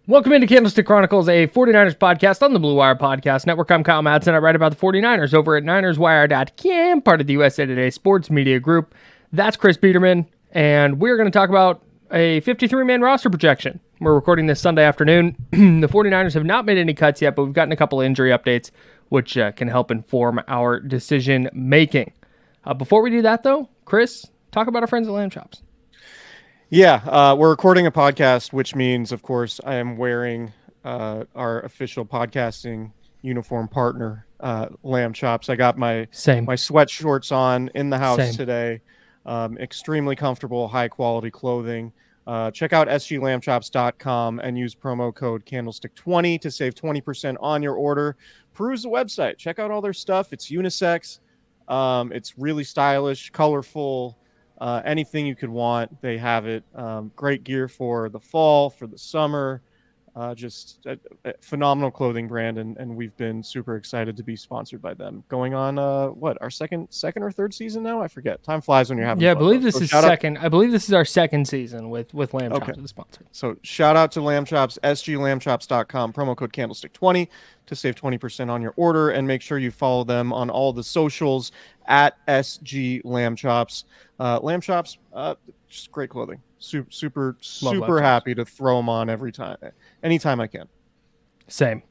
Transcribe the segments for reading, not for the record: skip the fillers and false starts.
Welcome into Candlestick Chronicles, a 49ers podcast on the Blue Wire Podcast Network. I'm Kyle Madson. I write about the 49ers over at NinersWire.com, part of the USA Today Sports Media Group. That's Chris Biderman, and we're going to talk about a 53-man roster projection. We're recording this Sunday afternoon. The 49ers have not made any cuts yet, but we've gotten a couple of injury updates, which can help inform our decision-making. Before we do that, though, Chris, talk about our friends at Lamb Chops. Yeah, we're recording a podcast, which means, of course, I am wearing our official podcasting uniform partner, Lamb Chops. I got my sweat shorts on in the house today. Extremely comfortable, high-quality clothing. Check out sglambchops.com and use promo code Candlestick20 to save 20% on your order. Peruse the website. Check out all their stuff. It's unisex. It's really stylish, colorful. Anything you could want, they have it. Great gear for the fall, for the summer. Just a phenomenal clothing brand, and we've been super excited to be sponsored by them. Going on our second or third season now? I forget. Time flies when you're having fun. I believe this is second. I believe this is our second season with Lamb Chops as a sponsor. So shout out to Lamb Chops, sglambchops.com, promo code Candlestick20 to save 20% on your order, and make sure you follow them on all the socials at SG Lamb Chops. Lamb Chops, just great clothing. Super happy to throw them on anytime I can. Same.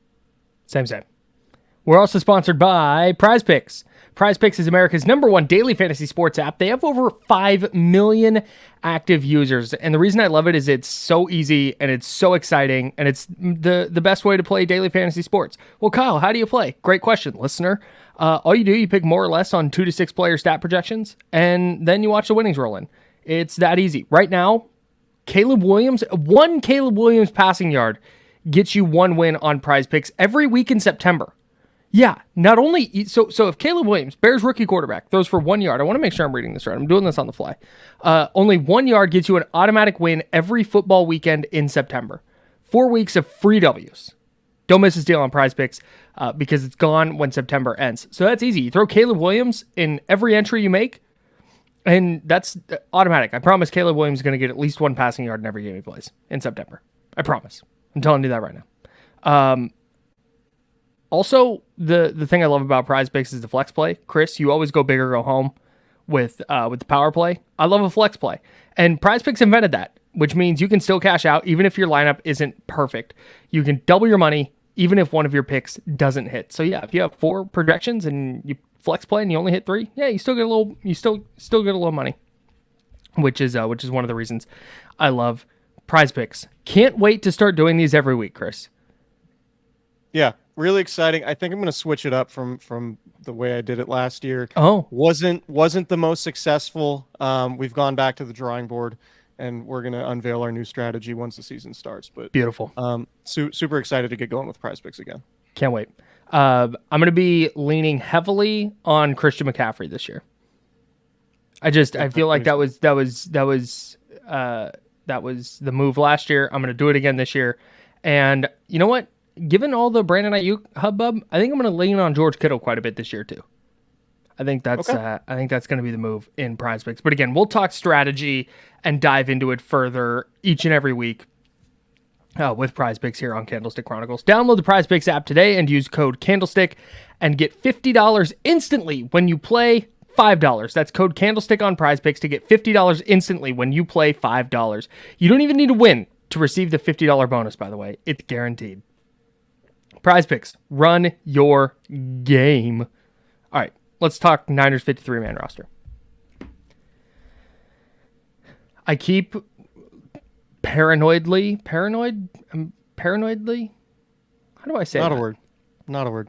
We're also sponsored by Prize Picks. Prize Picks is America's #1 daily fantasy sports app. They have over 5 million active users, and the reason I love it is it's so easy and it's so exciting, and it's the best way to play daily fantasy sports. Well, Kyle, how do you play? Great question, listener. All you do, you pick more or less on 2 to 6 player stat projections, and then you watch the winnings roll in. It's that easy. Right now, one Caleb Williams passing yard gets you one win on Prize Picks every week in September. Yeah, not only so if Caleb Williams, Bears rookie quarterback, throws for 1 yard, I want to make sure I'm reading this right. I'm doing this on the fly. Only 1 yard gets you an automatic win every football weekend in September. 4 weeks of free W's. Don't miss this deal on Prize Picks because it's gone when September ends. So that's easy. You throw Caleb Williams in every entry you make, and that's automatic. I promise Caleb Williams is going to get at least one passing yard in every game he plays in September. I promise. I'm telling you that right now. Also, the thing I love about Prize Picks is the flex play. Chris, you always go big or go home with the power play. I love a flex play. And Prize Picks invented that, which means you can still cash out even if your lineup isn't perfect. You can double your money even if one of your picks doesn't hit. So yeah, if you have 4 projections and you flex play and you only hit 3, yeah, you still get a little money. Which is one of the reasons I love Prize Picks. Can't wait to start doing these every week, Chris. Yeah, really exciting. I think I'm going to switch it up from the way I did it last year. Oh, wasn't the most successful. We've gone back to the drawing board, and we're going to unveil our new strategy once the season starts. But beautiful. Super excited to get going with Prize Picks again. Can't wait. I'm going to be leaning heavily on Christian McCaffrey this year. I feel like that was the move last year. I'm going to do it again this year. And you know what? Given all the Brandon Ayuk hubbub, I think I'm going to lean on George Kittle quite a bit this year too. I think that's going to be the move in Prize Picks. But again, we'll talk strategy and dive into it further each and every week with Prize Picks here on Candlestick Chronicles. Download the Prize Picks app today and use code Candlestick and get $50 instantly when you play $5. That's code Candlestick on Prize Picks to get $50 instantly when you play $5. You don't even need to win to receive the $50 bonus, by the way. It's guaranteed. Prize Picks, run your game. All right, let's talk Niners 53-man roster. I keep paranoidly, how do I say that? Not a word.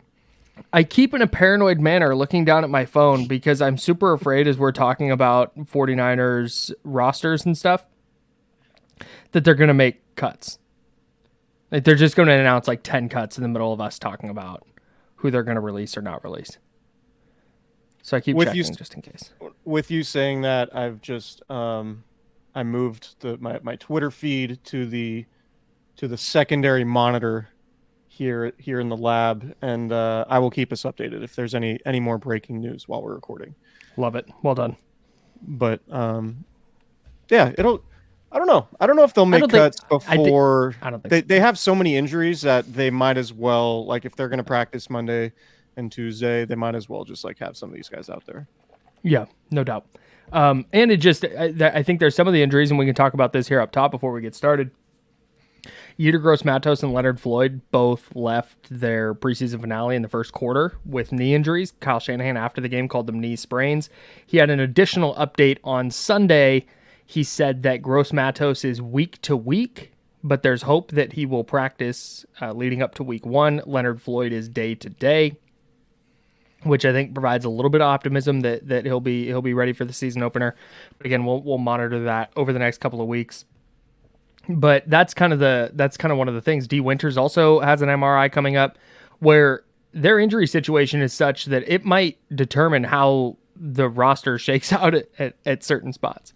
I keep in a paranoid manner looking down at my phone because I'm super afraid as we're talking about 49ers rosters and stuff that they're going to make cuts. Like they're just going to announce like 10 cuts in the middle of us talking about who they're going to release or not release. So I keep checking just in case. With you saying that, I've just I moved my Twitter feed to the secondary monitor here in the lab, and I will keep us updated if there's any more breaking news while we're recording. Love it. Well done. But yeah, I don't know. I don't know if they'll make cuts before. I don't think they have so many injuries that they might as well, like, if they're going to practice Monday and Tuesday, they might as well just like have some of these guys out there. Yeah, no doubt. And it just, I think there's some of the injuries, and we can talk about this here up top before we get started. Yetur Gross-Matos and Leonard Floyd both left their preseason finale in the first quarter with knee injuries. Kyle Shanahan, after the game, called them knee sprains. He had an additional update on Sunday. He said that Gross-Matos is week to week, but there's hope that he will practice leading up to week 1. Leonard Floyd is day to day, which I think provides a little bit of optimism that he'll be ready for the season opener. But again, we'll monitor that over the next couple of weeks. But that's kind of one of the things. D. Winters also has an MRI coming up where their injury situation is such that it might determine how the roster shakes out at certain spots.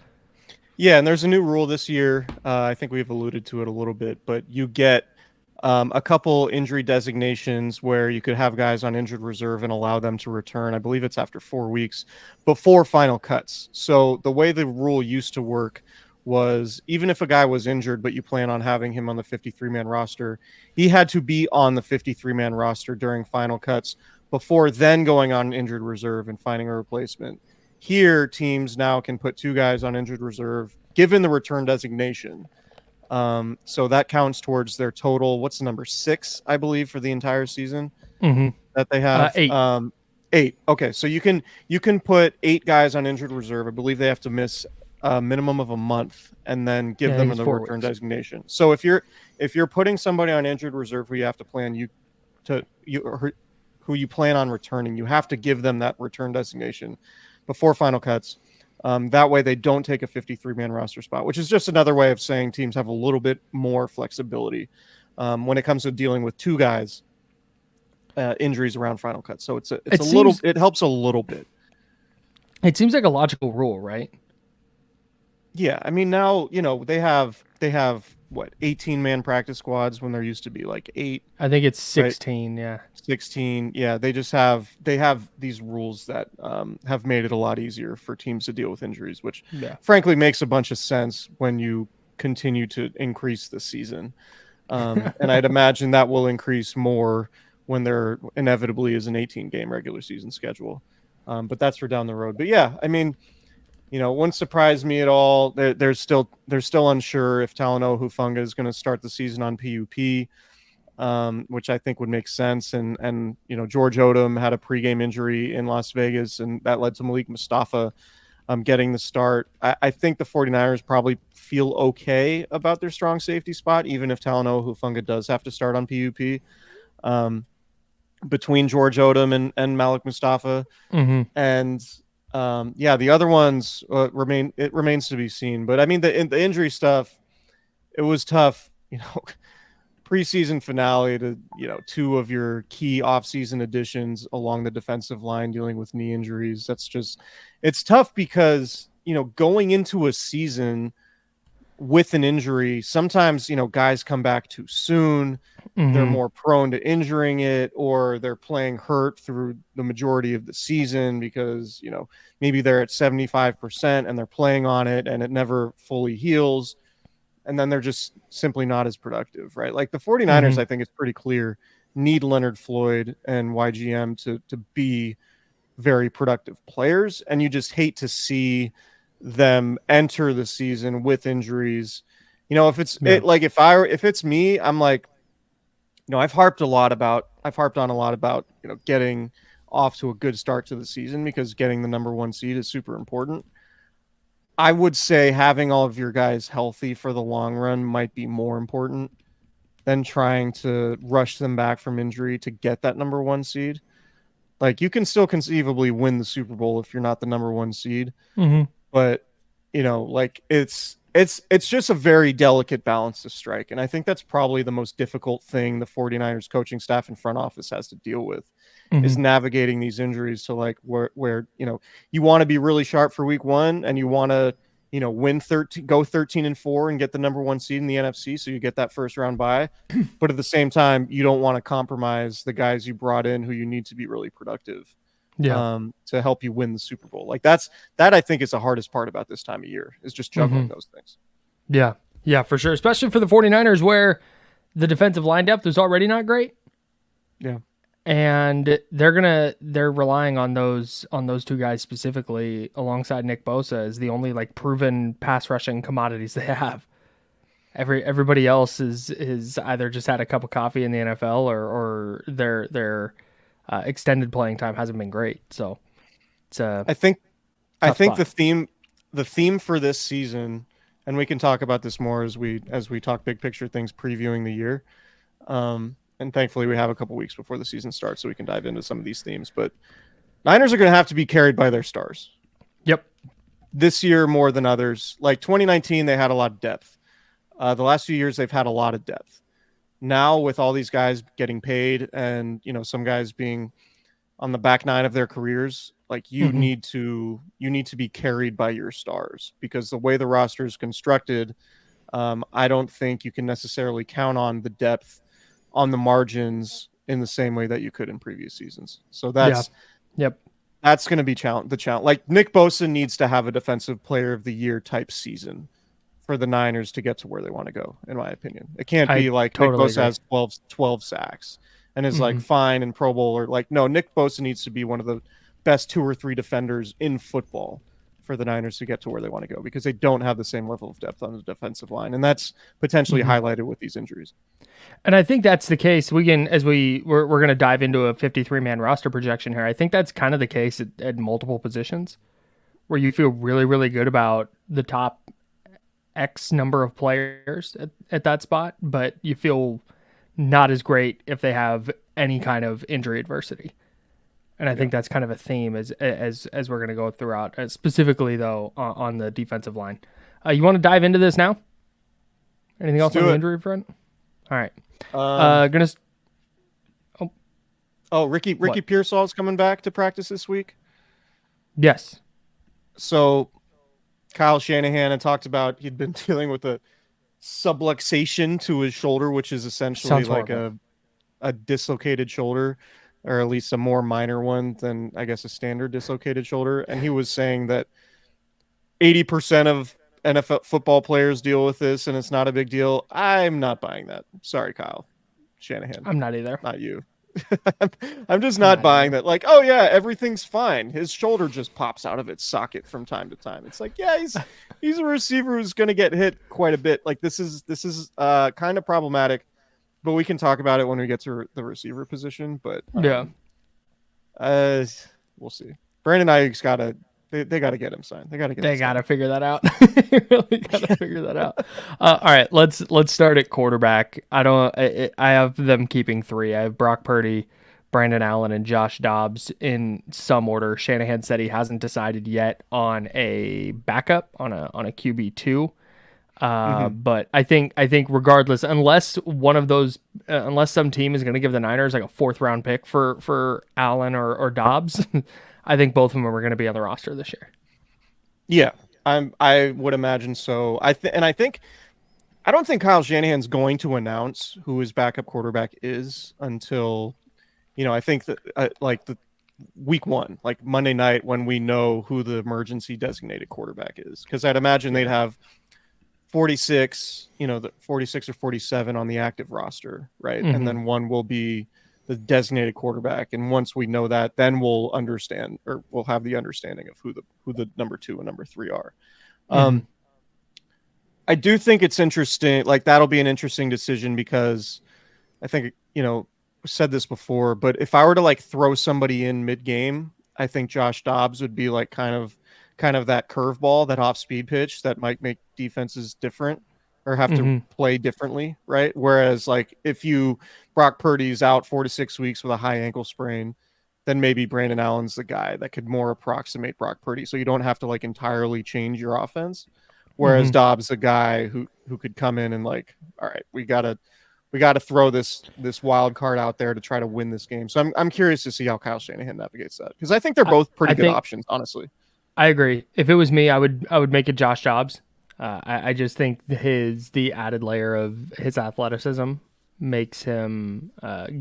Yeah, and there's a new rule this year. I think we've alluded to it a little bit, but you get a couple injury designations where you could have guys on injured reserve and allow them to return. I believe it's after 4 weeks before final cuts. So the way the rule used to work was even if a guy was injured, but you plan on having him on the 53-man roster, he had to be on the 53-man roster during final cuts before then going on injured reserve and finding a replacement. Here, teams now can put 2 guys on injured reserve, given the return designation. So that counts towards their total. What's the number? 6, I believe, for the entire season that they have. 8. 8. Okay, so you can put 8 guys on injured reserve. I believe they have to miss a minimum of a month and then give them the return designation. So if you're putting somebody on injured reserve who you have to plan who you plan on returning, you have to give them that return designation before final cuts. That way they don't take a 53-man roster spot, which is just another way of saying teams have a little bit more flexibility when it comes to dealing with 2 guys injuries around final cuts. So it helps a little bit. It seems like a logical rule, right? Yeah, I mean, now, they have what, 18-man practice squads when there used to be like 8. I think it's 16, right? Yeah. 16. Yeah, they have these rules that have made it a lot easier for teams to deal with injuries, which frankly makes a bunch of sense when you continue to increase the season. And I'd imagine that will increase more when there inevitably is an 18-game regular season schedule. But that's for down the road. But yeah, I mean, it wouldn't surprise me at all. They're still unsure if Talanoa Hufanga is going to start the season on PUP, which I think would make sense. And George Odom had a pregame injury in Las Vegas, and that led to Malik Mustafa getting the start. I think the 49ers probably feel okay about their strong safety spot, even if Talanoa Hufanga does have to start on PUP. Between George Odom and Malik Mustafa. And the other ones remains to be seen. But I mean, the injury stuff, it was tough, preseason finale to, 2 of your key offseason additions along the defensive line dealing with knee injuries. It's tough because, going into a season with an injury, sometimes, guys come back too soon. They're more prone to injuring it, or they're playing hurt through the majority of the season because, maybe they're at 75% and they're playing on it and it never fully heals. And then they're just simply not as productive, right? Like the 49ers, I think it's pretty clear, need Leonard Floyd and YGM to be very productive players. And you just hate to see them enter the season with injuries. If it's me, I'm like, I've harped on a lot about, getting off to a good start to the season because getting the number 1 seed is super important. I would say having all of your guys healthy for the long run might be more important than trying to rush them back from injury to get that number 1 seed. Like, you can still conceivably win the Super Bowl if you're not the number 1 seed. But, it's just a very delicate balance to strike. And I think that's probably the most difficult thing the 49ers coaching staff and front office has to deal with is navigating these injuries to like where you want to be really sharp for week 1 and you want to, win 13, go 13-4 and get the number 1 seed in the NFC. So you get that first round bye, but at the same time, you don't want to compromise the guys you brought in who you need to be really productive. To help you win the Super Bowl. Like that I think is the hardest part about this time of year is just juggling those things. Yeah, for sure. Especially for the 49ers where the defensive line depth is already not great. Yeah. And they're relying on those two guys specifically alongside Nick Bosa as the only like proven pass rushing commodities they have. Everybody else is either just had a cup of coffee in the NFL or their extended playing time hasn't been great. So it's I think the theme for this season, and we can talk about this more as we talk big picture things previewing the year. And thankfully we have a couple weeks before the season starts so we can dive into some of these themes. But Niners are going to have to be carried by their stars. Yep. This year more than others. Like 2019, they had a lot of depth. The last few years, they've had a lot of depth. Now with all these guys getting paid and, some guys being on the back nine of their careers, like you need to be carried by your stars because the way the roster is constructed, I don't think you can necessarily count on the depth on the margins in the same way that you could in previous seasons. So that's going to be the challenge. Like Nick Bosa needs to have a defensive player of the year type season for the Niners to get to where they want to go, in my opinion. It can't be like totally Nick Bosa has 12 sacks and is like fine in Pro Bowl or like, no, Nick Bosa needs to be one of the best 2 or 3 defenders in football for the Niners to get to where they want to go because they don't have the same level of depth on the defensive line. And that's potentially highlighted with these injuries. And I think that's the case. We're going to dive into a 53-man roster projection here. I think that's kind of the case at multiple positions where you feel really, really good about the top X number of players at that spot, but you feel not as great if they have any kind of injury adversity. And I think that's kind of a theme as we're going to go throughout, specifically though on the defensive line. You want to dive into this now? Anything else on the injury front? All right. Ricky Pearsall's coming back to practice this week. Yes. So Kyle Shanahan had talked about he'd been dealing with a subluxation to his shoulder, which is essentially like a dislocated shoulder, or at least a more minor one than I guess a standard dislocated shoulder. And he was saying that 80% of NFL football players deal with this and it's not a big deal. I'm not buying that. Sorry, Kyle Shanahan. I'm not either. Not you. I'm just not buying that. Like, oh yeah, everything's fine. His shoulder just pops out of its socket from time to time. It's like, yeah, he's a receiver who's going to get hit quite a bit. Like this is kind of problematic, but we can talk about it when we get to the receiver position. But we'll see. Brandon Ayuk's they got to get him signed. They got to figure that out. They really got to figure that out. All right, let's start at quarterback. I have them keeping 3. I have Brock Purdy, Brandon Allen, and Josh Dobbs in some order. Shanahan said he hasn't decided yet on a backup on a QB2. But I think regardless, unless one of those, unless some team is going to give the Niners like a 4th round pick for Allen or Dobbs, I think both of them are going to be on the roster this year. Yeah, I would imagine so. I don't think Kyle Shanahan's going to announce who his backup quarterback is until, I think that like the week 1, like Monday night when we know who the emergency designated quarterback is, because I'd imagine they'd have 46, the 46 or 47 on the active roster, right? And then one will be the designated quarterback. And once we know that, then we'll understand, or we'll have the understanding of who the number 2 and number 3 are. I do think it's interesting. Like that'll be an interesting decision because I think, said this before, but if I were to like throw somebody in mid game, I think Josh Dobbs would be like kind of that curveball, that off speed pitch that might make defenses different or have to play differently, right? Whereas like if Brock Purdy's out 4 to 6 weeks with a high ankle sprain, then maybe Brandon Allen's the guy that could more approximate Brock Purdy. So you don't have to like entirely change your offense. Whereas Dobbs, the guy who could come in and like, all right, we gotta throw this wild card out there to try to win this game. So I'm curious to see how Kyle Shanahan navigates that, because I think they're both pretty good options, honestly. I agree. If it was me, I would make it Josh Dobbs. I just think the added layer of his athleticism makes him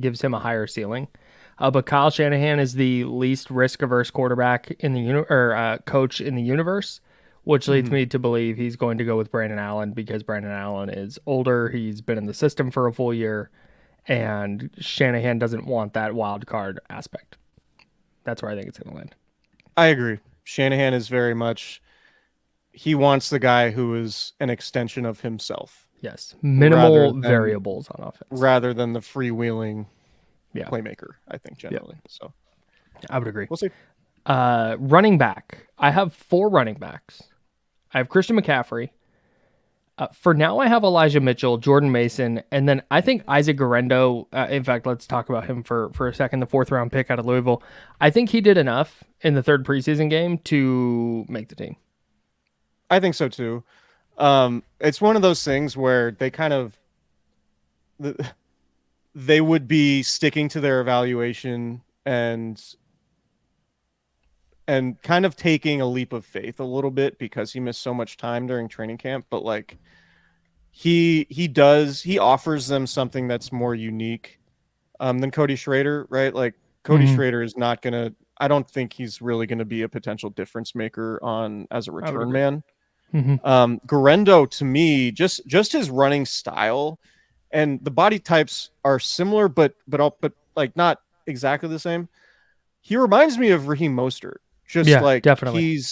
gives him a higher ceiling. But Kyle Shanahan is the least risk averse quarterback in the coach in the universe, which leads me to believe he's going to go with Brandon Allen because Brandon Allen is older. He's been in the system for a full year, and Shanahan doesn't want that wild card aspect. That's where I think it's going to land. I agree. Shanahan is very much, he wants the guy who is an extension of himself. Yes. Minimal variables on offense. Rather than the freewheeling playmaker, I think, generally. So I would agree. We'll see. Running back. I have 4 running backs. I have Christian McCaffrey. For now, I have Elijah Mitchell, Jordan Mason, and then I think Isaac Guerrero. In fact, let's talk about him for a second. The 4th-round pick out of Louisville. I think he did enough in the 3rd preseason game to make the team. I think so too. It's one of those things where they kind of they would be sticking to their evaluation and kind of taking a leap of faith a little bit because he missed so much time during training camp, but like he offers them something that's more unique than Cody Schrader, right? Like Cody Schrader is not gonna, I don't think he's really gonna be a potential difference maker as a return man. Guerrero, to me, just his running style and the body types are similar, but like not exactly the same. He reminds me of Raheem Mostert. Definitely.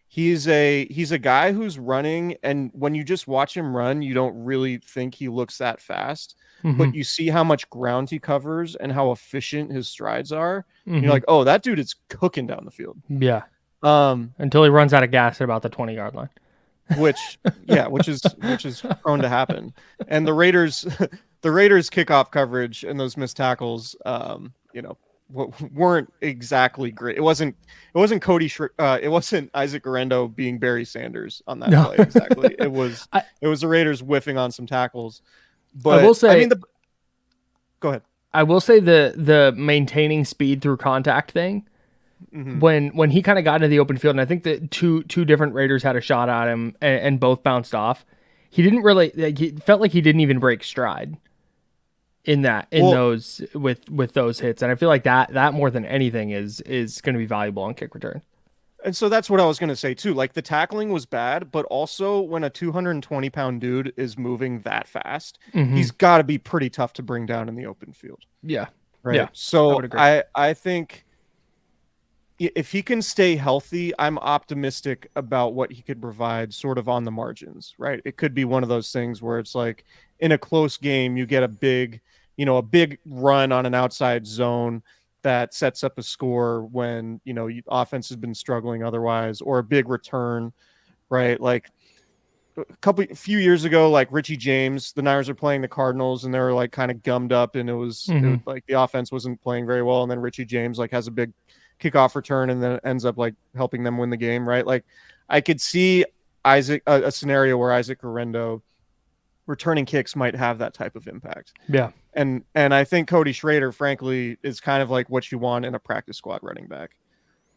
He's a guy who's running, and when you just watch him run, you don't really think he looks that fast, but you see how much ground he covers and how efficient his strides are. And you're like, oh, that dude is cooking down the field. Yeah. Until he runs out of gas at about the 20-yard line. which is prone to happen. And the Raiders kickoff coverage and those missed tackles, weren't exactly great. It wasn't Isaac Guerrero being Barry Sanders on that play exactly. It was the Raiders whiffing on some tackles. But I will say, go ahead. I will say the maintaining speed through contact thing. When he kind of got into the open field, and I think that two different Raiders had a shot at him and both bounced off. He didn't really. He felt like he didn't even break stride those with those hits, and I feel like that more than anything is going to be valuable on kick return. And so that's what I was going to say too. Like the tackling was bad, but also when a 220-pound dude is moving that fast, he's got to be pretty tough to bring down in the open field. Yeah. Right. Yeah. So I think if he can stay healthy, I'm optimistic about what he could provide sort of on the margins, right? It could be one of those things where it's like in a close game, you get a big run on an outside zone that sets up a score when, offense has been struggling otherwise, or a big return, right? Like a few years ago, like Richie James, the Niners are playing the Cardinals and they were like kind of gummed up and it was like the offense wasn't playing very well. And then Richie James like has a big kickoff return and then it ends up like helping them win the game, right? Like I could see a scenario where Isaac Guerrero returning kicks might have that type of impact. Yeah. And I think Cody Schrader, frankly, is kind of like what you want in a practice squad running back.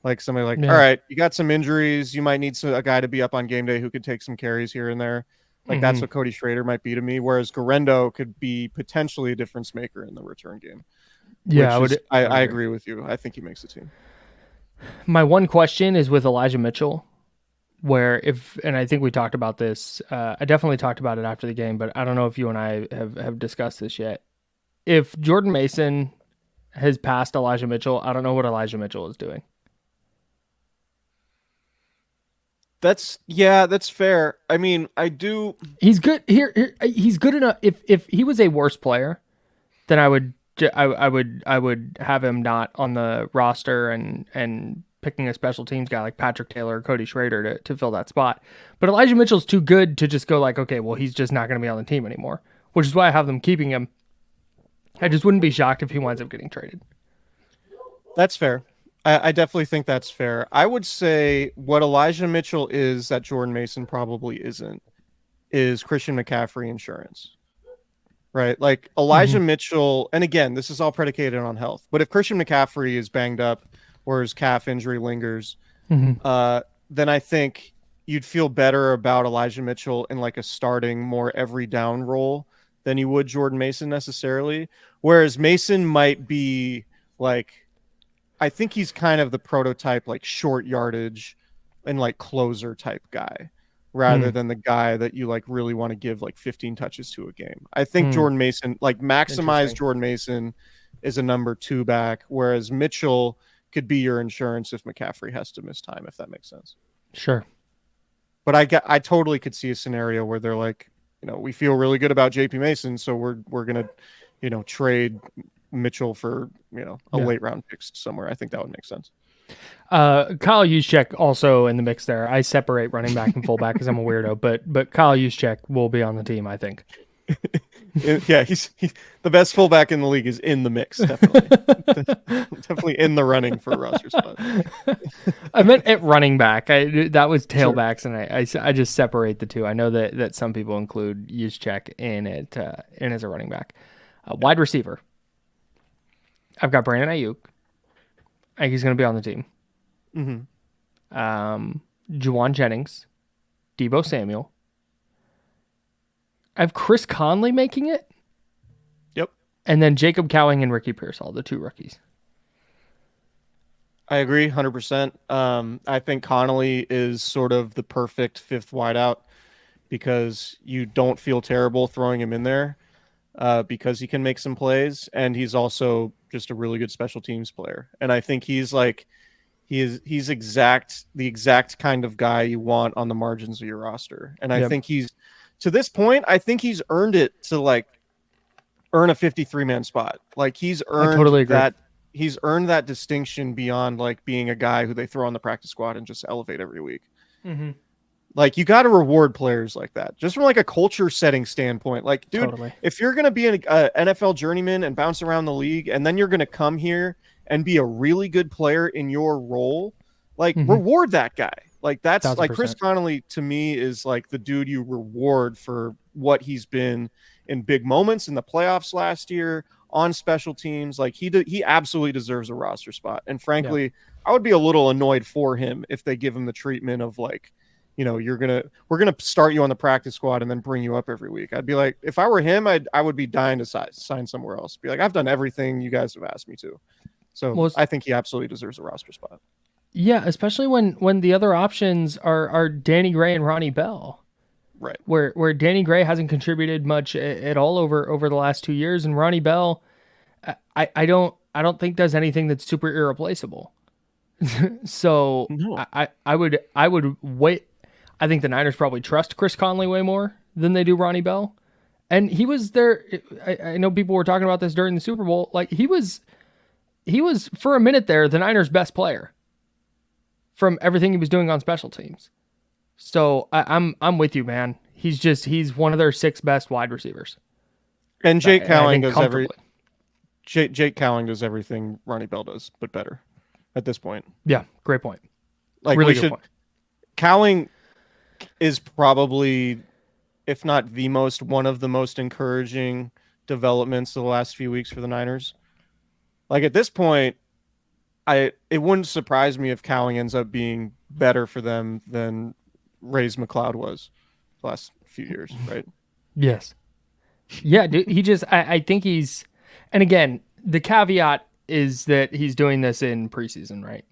Like somebody like, all right, you got some injuries. You might need a guy to be up on game day who could take some carries here and there. Like that's what Cody Schrader might be to me. Whereas Guerrero could be potentially a difference maker in the return game. Yeah, I agree with you. I think he makes the team. My one question is with Elijah Mitchell, and I think we talked about this. I definitely talked about it after the game, but I don't know if you and I have discussed this yet. If Jordan Mason has passed Elijah Mitchell, I don't know what Elijah Mitchell is doing. That's fair. I mean, I do. He's good here. He's good enough. If he was a worse player, then I would have him not on the roster and picking a special teams guy like Patrick Taylor or Cody Schrader to fill that spot. But Elijah Mitchell's too good to just go like, okay, well, he's just not going to be on the team anymore, which is why I have them keeping him. I just wouldn't be shocked if he winds up getting traded. That's fair. I definitely think that's fair. I would say what Elijah Mitchell is that Jordan Mason probably isn't is Christian McCaffrey insurance. Right? Like Elijah Mitchell, and again, this is all predicated on health, but if Christian McCaffrey is banged up or his calf injury lingers, then I think you'd feel better about Elijah Mitchell in like a starting more every down role than you would Jordan Mason necessarily. Whereas Mason might be like, I think he's kind of the prototype, like short yardage, like closer type guy rather than the guy that you like really want to give like 15 touches to a game. I think Jordan Mason, like maximize Jordan Mason is a number 2 back, whereas Mitchell could be your insurance if McCaffrey has to miss time, if that makes sense. Sure. But I totally could see a scenario where they're like, we feel really good about JP Mason, so we're going to, trade Mitchell for, a late round pick somewhere. I think that would make sense. Kyle Juszczyk also in the mix there. I separate running back and fullback because I'm a weirdo, but Kyle Juszczyk will be on the team, I think. Yeah, he's the best fullback in the league is in the mix, definitely. Definitely in the running for a roster spot. I meant at running back. That was tailbacks, sure. And I just separate the two. I know that some people include Juszczyk in as a running back. Wide receiver. I've got Brandon Ayuk. I think he's going to be on the team. Juwan Jennings, Deebo Samuel. I have Chris Conley making it. Yep. And then Jacob Cowing and Ricky Pearsall, the 2 rookies. I agree 100%. I think Connolly is sort of the perfect 5th wideout because you don't feel terrible throwing him in there because he can make some plays, and he's also just a really good special teams player. And I think he's like he's the exact kind of guy you want on the margins of your roster. And I think to this point, I think he's earned it to like earn a 53-man spot. Like he's earned that. He's earned that distinction beyond like being a guy who they throw on the practice squad and just elevate every week. Like you got to reward players like that, just from like a culture setting standpoint. Like, dude, if you're going to be an NFL journeyman and bounce around the league, and then you're going to come here and be a really good player in your role, like reward that guy. Like that's 1,000%. Like Chris Connolly to me is like the dude you reward for what he's been in big moments in the playoffs last year on special teams. Like he absolutely deserves a roster spot. And frankly, I would be a little annoyed for him if they give him the treatment of like, we're going to start you on the practice squad and then bring you up every week. I'd be like, if I were him, I would be dying to sign somewhere else. Be like, I've done everything you guys have asked me to. So I think he absolutely deserves a roster spot. Yeah, especially when the other options are Danny Gray and Ronnie Bell. Right. Where Danny Gray hasn't contributed much at all over the last 2 years, and Ronnie Bell, I don't think does anything that's super irreplaceable. So no. I would wait. I think the Niners probably trust Chris Conley way more than they do Ronnie Bell, and he was there. I know people were talking about this during the Super Bowl. Like he was for a minute there the Niners' best player from everything he was doing on special teams. So I'm with you, man. He's one of their 6 best wide receivers. And Jake Cowing does Jake Cowing does everything Ronnie Bell does, but better at this point. Yeah, great point. Like really good point. Cowing is probably, if not one of the most encouraging developments of the last few weeks for the Niners. Like at this point, it wouldn't surprise me if Cowing ends up being better for them than Ray's McLeod was the last few years, right? Yes. Yeah, dude, I think he's, and again, the caveat is that he's doing this in preseason, right?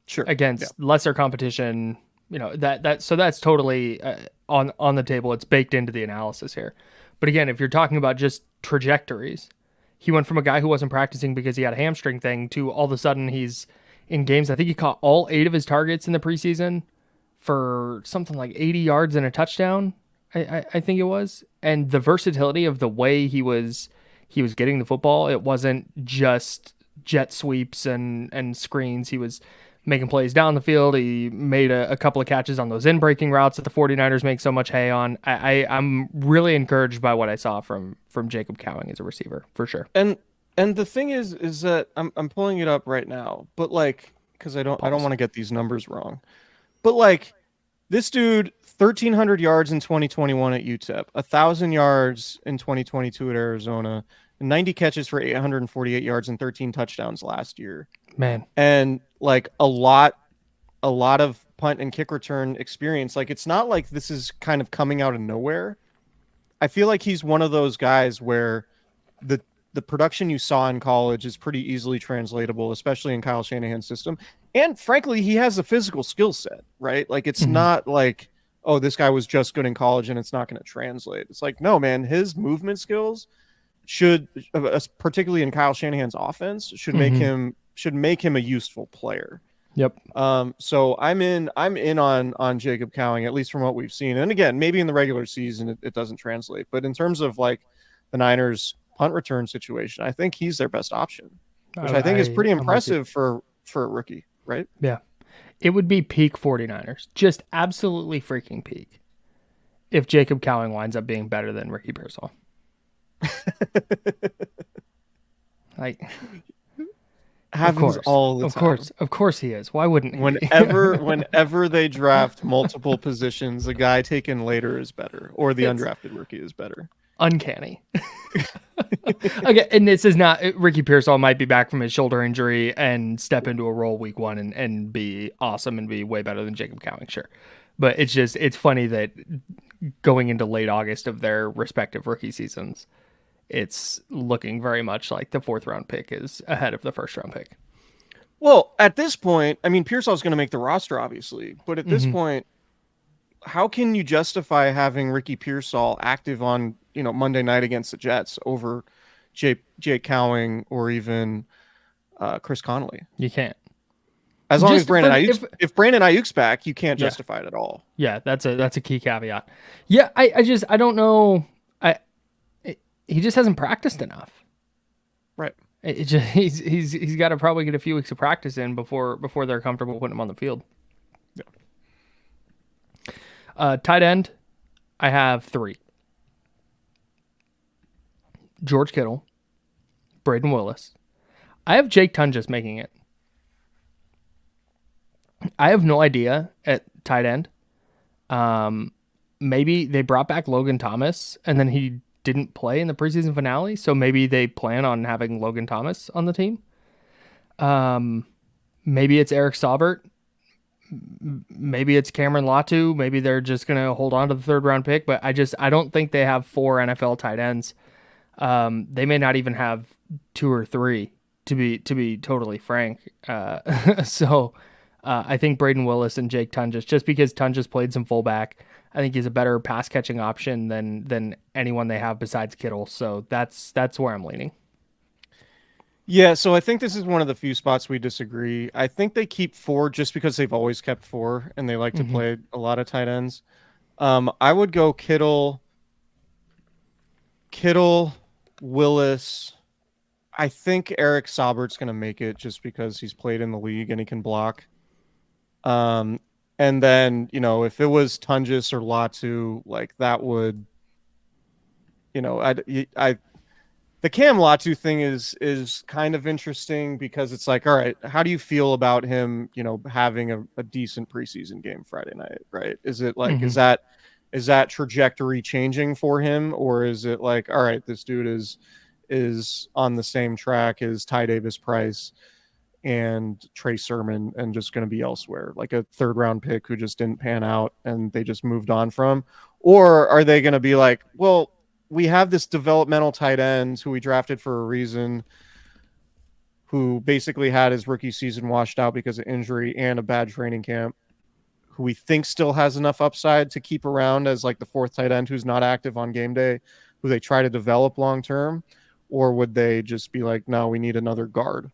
Sure. Against lesser competition, so that's totally on the table. It's baked into the analysis here. But again, if you're talking about just trajectories, he went from a guy who wasn't practicing because he had a hamstring thing to all of a sudden he's in games. I think he caught all 8 of his targets in the preseason for something like 80 yards and a touchdown. I think it was. And the versatility of the way he was getting the football, it wasn't just jet sweeps and screens. He was making plays down the field. He made a couple of catches on those in-breaking routes that the 49ers make so much hay on. I'm really encouraged by what I saw from Jacob Cowing as a receiver, for sure. And the thing is that I'm pulling it up right now, but like, because I don't want to get these numbers wrong. But like, this dude, 1,300 yards in 2021 at UTEP, 1,000 yards in 2022 at Arizona, 90 catches for 848 yards and 13 touchdowns last year. Man. And like a lot of punt and kick return experience. Like it's not like this is kind of coming out of nowhere. I feel like he's one of those guys where the production you saw in college is pretty easily translatable, especially in Kyle Shanahan's system. And frankly, he has a physical skill set, right? Like, it's not like, oh, this guy was just good in college and it's not going to translate. It's like, no, man, his movement skills should, particularly in Kyle Shanahan's offense, should make him a useful player. Yep. So I'm in on Jacob Cowing, at least from what we've seen. And again, maybe in the regular season it doesn't translate, but in terms of like the Niners punt return situation, I think he's their best option, which I think is pretty impressive for a rookie, right? Yeah. It would be peak 49ers. Just absolutely freaking peak. If Jacob Cowing winds up being better than Ricky Pearsall. Like, happens all the time. Of course he is. Why wouldn't he? Whenever they draft multiple positions, the guy taken later is better, or the undrafted rookie is better. Uncanny. Okay, and this is not Ricky Pearsall might be back from his shoulder injury and step into a role week one and be awesome and be way better than Jacob Cowing, sure. But it's funny that going into late August of their respective rookie seasons, it's looking very much like the 4th round pick is ahead of the 1st round pick. Well, at this point, I mean, Pearsall's going to make the roster, obviously, but at this point, how can you justify having Ricky Pearsall active on, Monday night against the Jets over Jake Cowing or even Chris Conley? You can't. As long as Brandon if Brandon Ayuk's back, you can't justify it at all. Yeah, that's a key caveat. Yeah, I don't know. He just hasn't practiced enough. Right. He's got to probably get a few weeks of practice in before they're comfortable putting him on the field. Yeah. Tight end, I have 3. George Kittle, Braden Willis. I have Jake Tunges making it. I have no idea at tight end. Maybe they brought back Logan Thomas and then he didn't play in the preseason finale, so maybe they plan on having Logan Thomas on the team. Maybe it's Eric Saubert. Maybe it's Cameron Latu. Maybe they're just going to hold on to the 3rd round pick, but I don't think they have 4 NFL tight ends. They may not even have 2 or 3 to be totally frank. So I think Braden Willis and Jake Tunges, just because Tunges played some fullback, I think he's a better pass catching option than anyone they have besides Kittle. So that's where I'm leaning. Yeah, so I think this is one of the few spots we disagree. I think they keep 4 just because they've always kept 4 and they like to play a lot of tight ends. I would go Kittle, Willis. I think Eric Saubert's going to make it just because he's played in the league and he can block. And then, if it was Tunges or Latu, like that would, the Cam Latu thing is kind of interesting because it's like, all right, how do you feel about him, having a decent preseason game Friday night, right? Is it like, is that trajectory changing for him, or is it like, all right, this dude is on the same track as Ty Davis Price and Trey Sermon and just going to be elsewhere, like a 3rd round pick who just didn't pan out and they just moved on from? Or are they going to be like, well, we have this developmental tight end who we drafted for a reason, who basically had his rookie season washed out because of injury and a bad training camp, who we think still has enough upside to keep around as like the 4th tight end who's not active on game day, who they try to develop long term? Or would they just be like, no, we need another guard,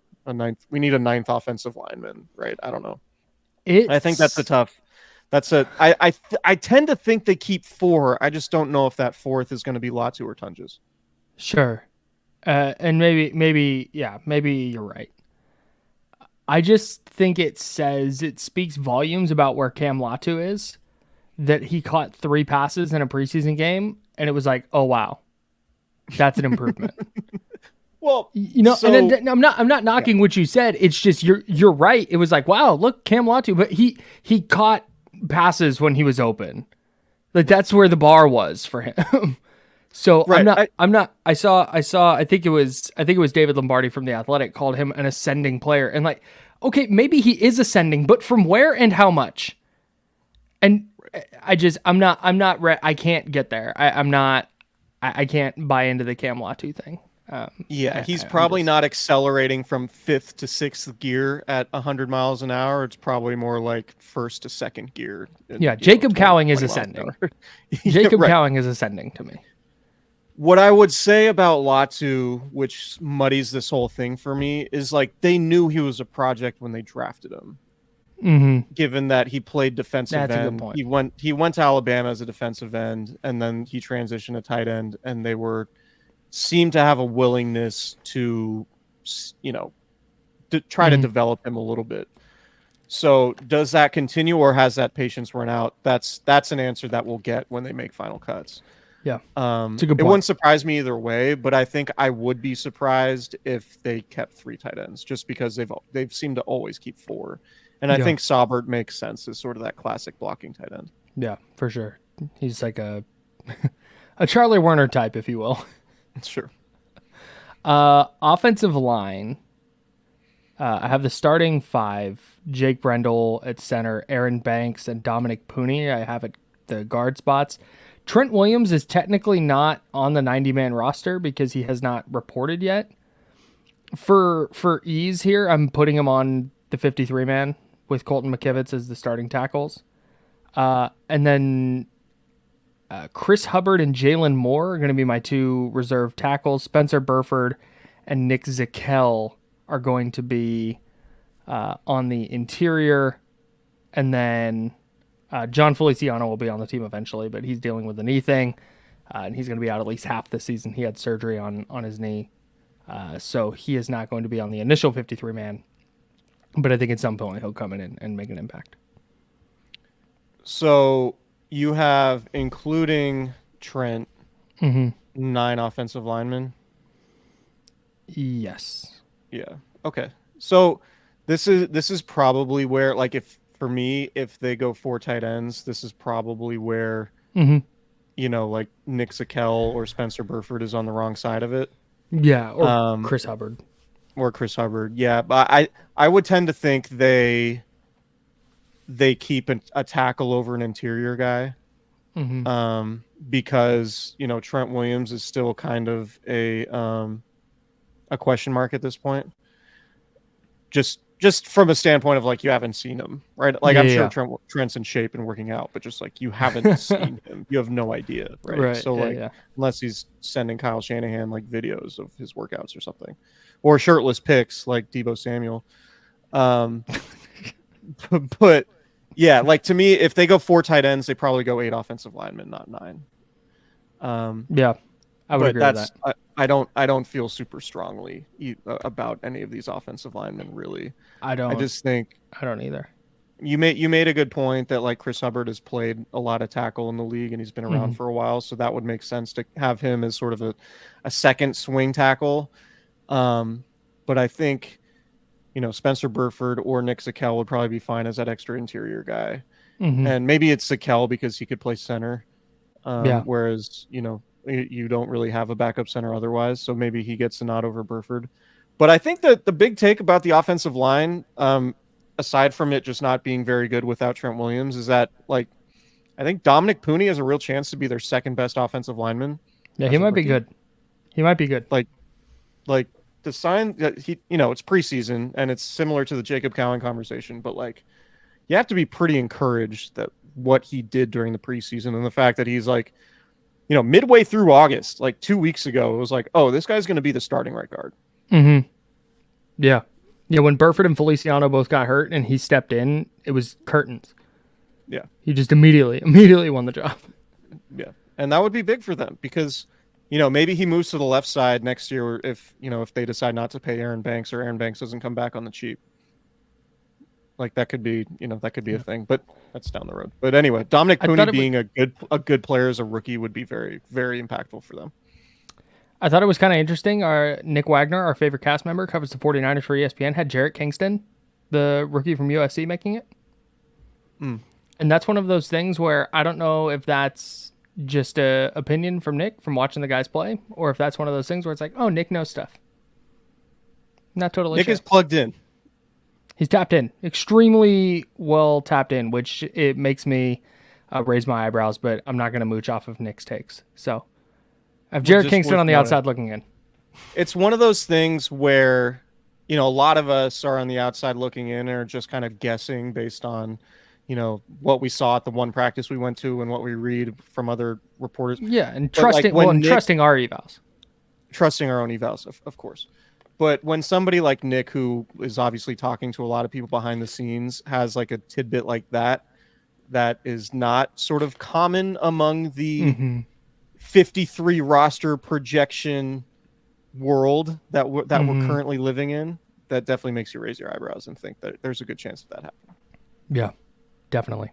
we need a 9th offensive lineman, right? I don't know. I think that's I tend to think they keep 4. I just don't know if that 4th is going to be Latu or Tunges. Sure. And maybe you're right. I just think it speaks volumes about where Cam Latu is, that he caught 3 passes in a preseason game and it was like, oh wow, that's an improvement. Well, and I'm not knocking what you said. It's just you're right. It was like, wow, look, Cam Latu, but he caught passes when he was open. Like that's where the bar was for him. So right. I think it was David Lombardi from The Athletic called him an ascending player, and like, okay, maybe he is ascending, but from where and how much? And I can't get there. I can't buy into the Cam Latu thing. He's probably not accelerating from 5th to 6th gear at 100 miles an hour. It's probably more like 1st to 2nd gear. Jacob Cowing is ascending. Jacob Cowing is ascending to me. What I would say about Latu, which muddies this whole thing for me, is like they knew he was a project when they drafted him. Mm-hmm. Given that he played defensive end, a good point. He went to Alabama as a defensive end, and then he transitioned to tight end, and they seemed to have a willingness to, to try to develop him a little bit. So does that continue, or has that patience run out? That's an answer that we'll get when they make final cuts. Yeah, it's a good point. It wouldn't surprise me either way, but I think I would be surprised if they kept 3 tight ends, just because they've seemed to always keep 4. And I think Saubert makes sense as sort of that classic blocking tight end. Yeah, for sure. He's like a Charlie Werner type, if you will. Sure. Offensive line. I have the starting 5: Jake Brendel at center, Aaron Banks, and Dominic Pooney. I have the guard spots. Trent Williams is technically not on the 90-man roster because he has not reported yet. For ease here, I'm putting him on the 53-man with Colton McKivitz as the starting tackles. And then Chris Hubbard and Jalen Moore are going to be my 2 reserve tackles. Spencer Burford and Nick Zakel are going to be on the interior. And then John Feliciano will be on the team eventually, but he's dealing with a knee thing. And he's going to be out at least half the season. He had surgery on his knee. So he is not going to be on the initial 53-man. But I think at some point he'll come in and make an impact. So you have, including Trent, 9 offensive linemen? Yes. Yeah. Okay. So this is probably where, like, if they go 4 tight ends, this is probably where, like Nick Zakel or Spencer Burford is on the wrong side of it. Yeah. Or Chris Hubbard. Yeah. But I would tend to think they keep a tackle over an interior guy. Because, Trent Williams is still kind of a question mark at this point. Just from a standpoint of, like, you haven't seen him, right? Like, I'm sure Trent's in shape and working out, but just, like, you haven't seen him. You have no idea, right? So, unless he's sending Kyle Shanahan, like, videos of his workouts or something. Or shirtless pics like Deebo Samuel. But, yeah, like, to me, if they go 4 tight ends, they probably go 8 offensive linemen, not 9. Yeah, I would agree with that. I don't feel super strongly about any of these offensive linemen, really. I don't. I just think I don't either. You made a good point that, like, Chris Hubbard has played a lot of tackle in the league and he's been around for a while, so that would make sense to have him as sort of a second swing tackle. But I think, Spencer Burford or Nick Zakel would probably be fine as that extra interior guy. And maybe it's Zakel because he could play center. Whereas, you don't really have a backup center otherwise, so maybe he gets the nod over Burford. But I think that the big take about the offensive line, aside from it just not being very good without Trent Williams, is that, like, I think Dominic Pooney has a real chance to be their second best offensive lineman. Yeah, he might be good. He might be good. Like the sign that he, it's preseason and it's similar to the Jacob Cowing conversation, but, like, you have to be pretty encouraged that what he did during the preseason and the fact that he's, like, midway through August, like 2 weeks ago, it was like, oh, this guy's going to be the starting right guard. Yeah. Yeah, when Burford and Feliciano both got hurt and he stepped in, it was curtains. Yeah. He just immediately won the job. Yeah. And that would be big for them because, maybe he moves to the left side next year if they decide not to pay Aaron Banks or Aaron Banks doesn't come back on the cheap. Like, that could be, a thing, but that's down the road. But anyway, Dominic Pooney being a good player as a rookie would be very, very impactful for them. I thought it was kind of interesting. Our Nick Wagner, our favorite cast member, covers the 49ers for ESPN, had Jarrett Kingston, the rookie from USC, making it. And that's one of those things where I don't know if that's just a opinion from Nick from watching the guys play, or if that's one of those things where it's like, oh, Nick knows stuff. Not totally Nick sure. is plugged in. He's tapped in, extremely well tapped in, which it makes me raise my eyebrows, but I'm not going to mooch off of Nick's takes. So I have Jared Kingston on the outside looking in. it's one of those things where, a lot of us are on the outside looking in and are just kind of guessing based on, what we saw at the one practice we went to and what we read from other reporters. Yeah, and trusting our evals. Trusting our own evals, of course. But when somebody like Nick, who is obviously talking to a lot of people behind the scenes, has like a tidbit like that is not sort of common among the 53 roster projection world that we're currently living in, that definitely makes you raise your eyebrows and think that there's a good chance of that happening. Yeah, definitely.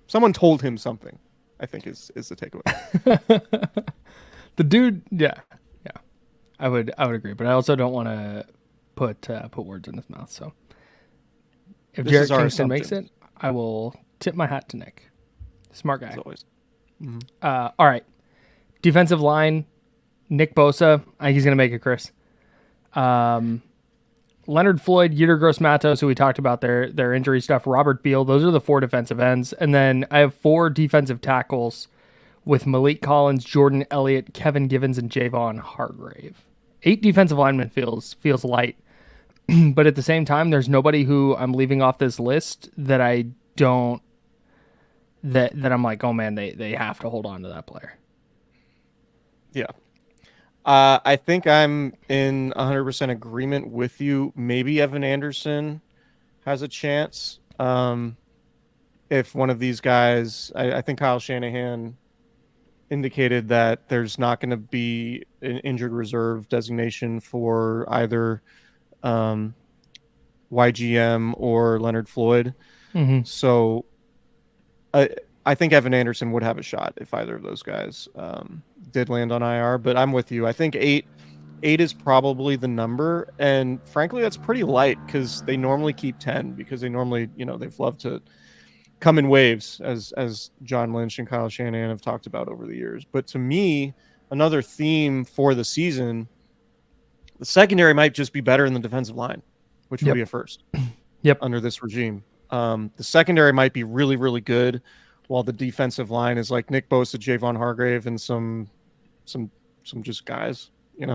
Someone told him something, I think is the takeaway. The dude, yeah. I would agree, but I also don't want to put words in his mouth. So if Jarrett Kingston makes it, I will tip my hat to Nick. Smart guy. As always. Mm-hmm. All right. Defensive line, Nick Bosa. I think he's going to make it, Chris. Leonard Floyd, Yetur Gross-Matos, who we talked about their injury stuff, Robert Beal. Those are the 4 defensive ends. And then I have 4 defensive tackles with Malik Collins, Jordan Elliott, Kevin Givens, and Javon Hargrave. 8 defensive linemen feels light. But at the same time, there's nobody who I'm leaving off this list that I don't... That I'm like, oh man, they have to hold on to that player. Yeah. I think I'm in 100% agreement with you. Maybe Evan Anderson has a chance. If one of these guys, I think Kyle Shanahan indicated that there's not going to be an injured reserve designation for either YGM or Leonard Floyd. Mm-hmm. So I think Evan Anderson would have a shot if either of those guys did land on IR, but I'm with you. I think 8 is probably the number, and frankly, that's pretty light because they normally keep 10 because they normally, they've loved to come in waves, as John Lynch and Kyle Shanahan have talked about over the years. But to me, another theme for the season, the secondary might just be better than the defensive line, which would be a first. Under this regime. The secondary might be really, really good, while the defensive line is like Nick Bosa, Javon Hargrave, and some just guys,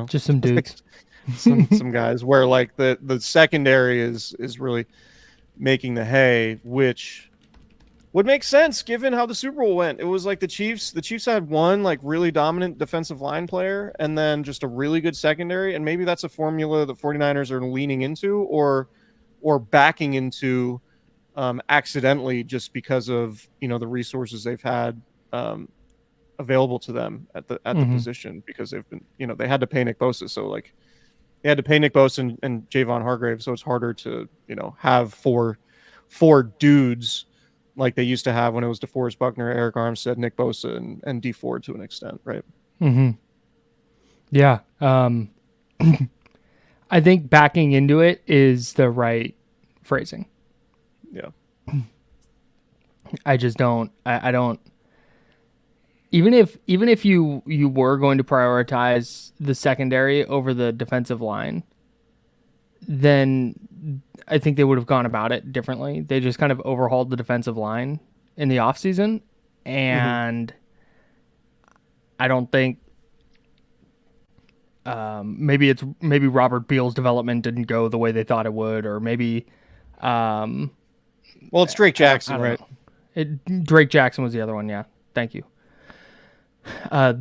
just some dudes, some guys. Where like the secondary is really making the hay, which would make sense given how the Super Bowl went. It was like the Chiefs had one like really dominant defensive line player and then just a really good secondary, and maybe that's a formula the 49ers are leaning into or backing into. Accidentally, just because of the resources they've had available to them at the position, because they've been they had to pay Nick Bosa, so like they had to pay Nick Bosa and Javon Hargrave, so it's harder to have four dudes like they used to have when it was DeForest Buckner, Eric Armstead, Nick Bosa, and D Ford to an extent, right? Mm-hmm. Yeah, I think backing into it is the right phrasing. Yeah. I just don't. I don't. Even if you were going to prioritize the secondary over the defensive line, then I think they would have gone about it differently. They just kind of overhauled the defensive line in the offseason, and I don't think. Maybe Robert Beal's development didn't go the way they thought it would, or maybe. Well, it's Drake Jackson, right? Drake Jackson was the other one, yeah. Thank you.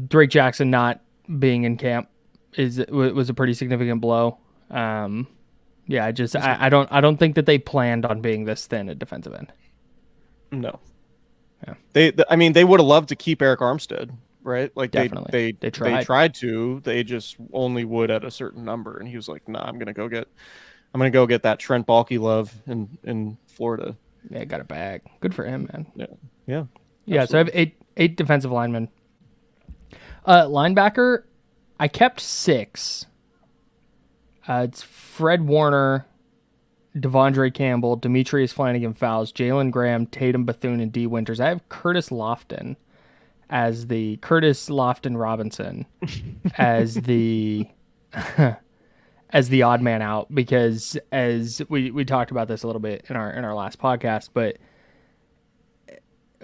Drake Jackson not being in camp was a pretty significant blow. Yeah, I don't think that they planned on being this thin at defensive end. No. Yeah. They would have loved to keep Eric Armstead, right? Like definitely. They tried to. They just only would at a certain number, and he was like, "Nah, I'm gonna go get that Trent Baalke love in Florida." Yeah, got a bag. Good for him, man. Yeah. Yeah. So I have eight defensive linemen. Linebacker, I kept 6. It's Fred Warner, Devondre Campbell, Demetrius Flanagan-Fowles, Jalen Graham, Tatum Bethune, and D. Winters. I have Curtis Lofton Robinson as the as the odd man out, because as we talked about this a little bit in our last podcast, but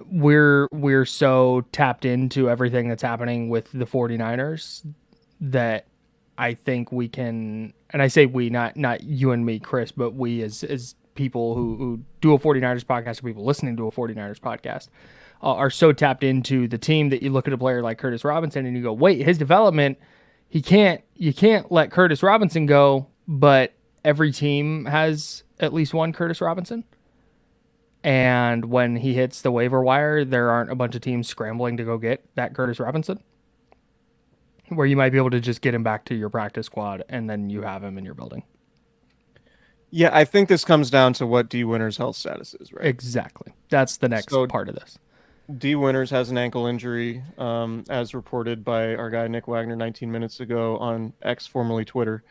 we're so tapped into everything that's happening with the 49ers that I think we can, and I say we, not you and me, Chris, but we as people who do a 49ers podcast, or people listening to a 49ers podcast, are so tapped into the team that you look at a player like Curtis Robinson and you go, wait, his development, you can't let Curtis Robinson go, but every team has at least one Curtis Robinson. And when he hits the waiver wire, there aren't a bunch of teams scrambling to go get that Curtis Robinson, where you might be able to just get him back to your practice squad and then you have him in your building. Yeah, I think this comes down to what D. Winter's health status is, right? Exactly. That's the next part of this. D. Winters has an ankle injury, as reported by our guy Nick Wagner 19 minutes ago on X, formerly Twitter.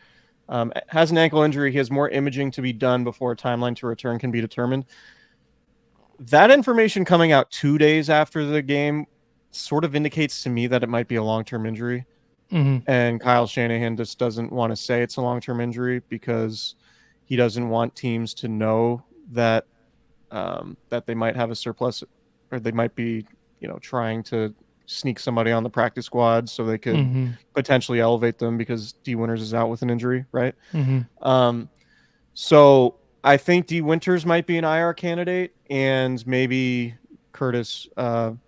Has an ankle injury. He has more imaging to be done before a timeline to return can be determined. That information coming out 2 days after the game sort of indicates to me that it might be a long-term injury. Mm-hmm. And Kyle Shanahan just doesn't want to say it's a long-term injury because he doesn't want teams to know that that they might have a surplus, or they might be, trying to sneak somebody on the practice squad so they could potentially elevate them because D. Winters is out with an injury, right? Mm-hmm. So I think D. Winters might be an IR candidate, and maybe Curtis Lofton